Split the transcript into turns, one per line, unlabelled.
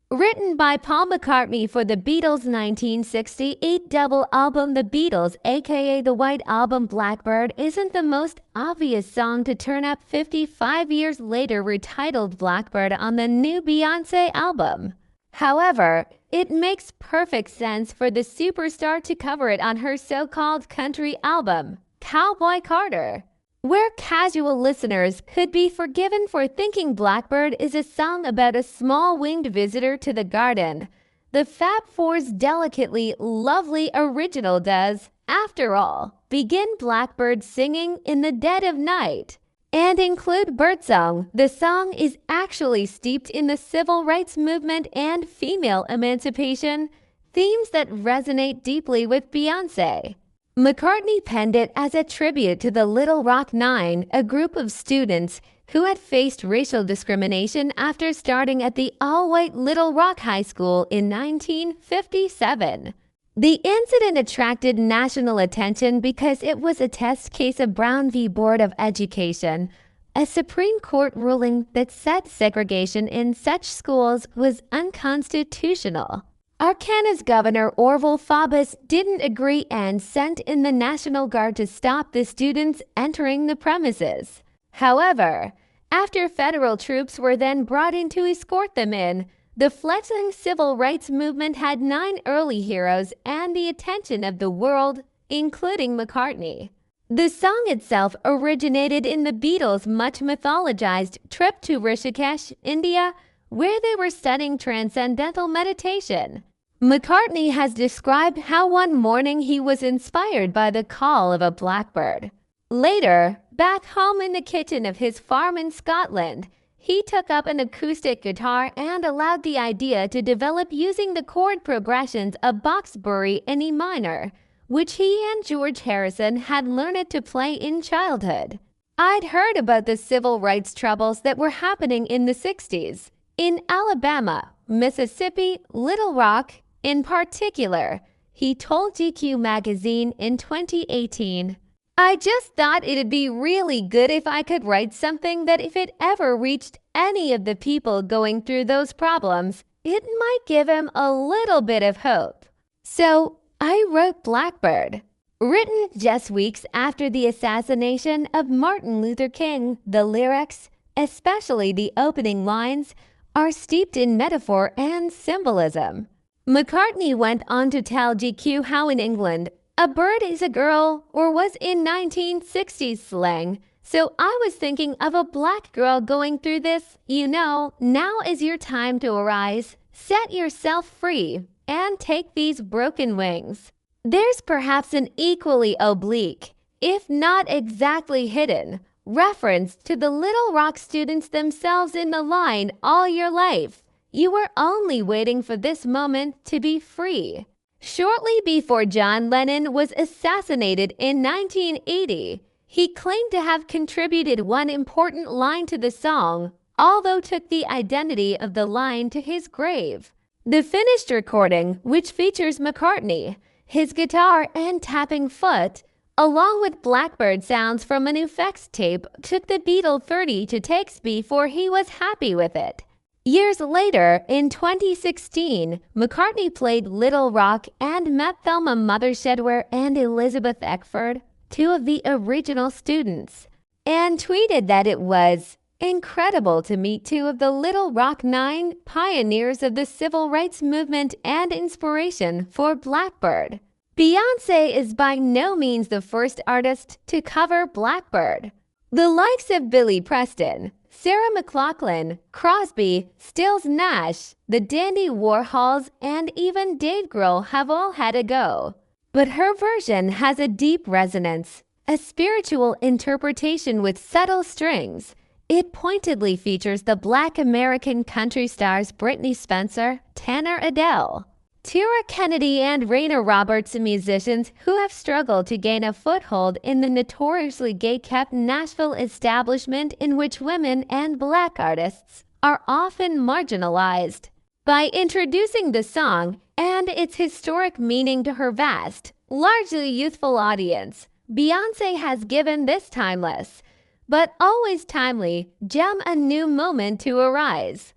Written by Paul McCartney for the Beatles' 1968 double album The Beatles, aka the White Album Blackbird, isn't the most obvious song to turn up 55 years later retitled Blackbird on the new Beyoncé album. However, it makes perfect sense for the superstar to cover it on her so-called country album, Cowboy Carter, where casual listeners could be forgiven for thinking Blackbird is a song about a small winged visitor to the garden. The Fab Four's delicately lovely original does, after all, begin Blackbird singing in the dead of night and include birdsong. The song is actually steeped in the civil rights movement and female emancipation, themes that resonate deeply with Beyoncé. McCartney penned it as a tribute to the Little Rock Nine, a group of students who had faced racial discrimination after starting at the all-white Little Rock High School in 1957. The incident attracted national attention because it was a test case of Brown v. Board of Education, a Supreme Court ruling that said segregation in such schools was unconstitutional. Arkansas Governor Orville Faubus didn't agree and sent in the National Guard to stop the students entering the premises. However, after federal troops were then brought in to escort them in, the fledgling civil rights movement had 9 early heroes and the attention of the world, including McCartney. The song itself originated in the Beatles' much mythologized trip to Rishikesh, India, where they were studying transcendental meditation. McCartney has described how one morning he was inspired by the call of a blackbird. Later, back home in the kitchen of his farm in Scotland, he took up an acoustic guitar and allowed the idea to develop using the chord progressions of Bach's Bury in E minor, which he and George Harrison had learned to play in childhood. I'd heard about the civil rights troubles that were happening in the 60s. In Alabama, Mississippi, Little Rock, in particular, he told GQ magazine in 2018, "I just thought it'd be really good if I could write something that if it ever reached any of the people going through those problems, it might give them a little bit of hope." So I wrote Blackbird. Written just weeks after the assassination of Martin Luther King, the lyrics, especially the opening lines, are steeped in metaphor and symbolism. McCartney went on to tell GQ how in England, a bird is a girl, or was in 1960s slang. So I was thinking of a black girl going through this, now is your time to arise, set yourself free, and take these broken wings. There's perhaps an equally oblique, if not exactly hidden, reference to the Little Rock students themselves in the line all your life. You were only waiting for this moment to be free. Shortly before John Lennon was assassinated in 1980, he claimed to have contributed one important line to the song, although took the identity of the line to his grave. The finished recording, which features McCartney, his guitar and tapping foot, along with Blackbird sounds from an effects tape, took the Beatles 30 takes before he was happy with it. Years later, in 2016, McCartney played Little Rock and met Thelma Mothershedware and Elizabeth Eckford, 2 of the original students, and tweeted that it was incredible to meet 2 of the Little Rock Nine, pioneers of the civil rights movement and inspiration for Blackbird. Beyoncé is by no means the first artist to cover Blackbird. The likes of Billy Preston, Sarah McLachlan, Crosby, Stills Nash, the Dandy Warhols, and even Dave Grohl have all had a go. But her version has a deep resonance, a spiritual interpretation with subtle strings. It pointedly features the Black American country stars Brittany Spencer, Tanner Adele, Tara Kennedy, and Raina Roberts, musicians who have struggled to gain a foothold in the notoriously gay-kept Nashville establishment in which women and Black artists are often marginalized. By introducing the song and its historic meaning to her vast, largely youthful audience, Beyoncé has given this timeless, but always timely, gem a new moment to arise.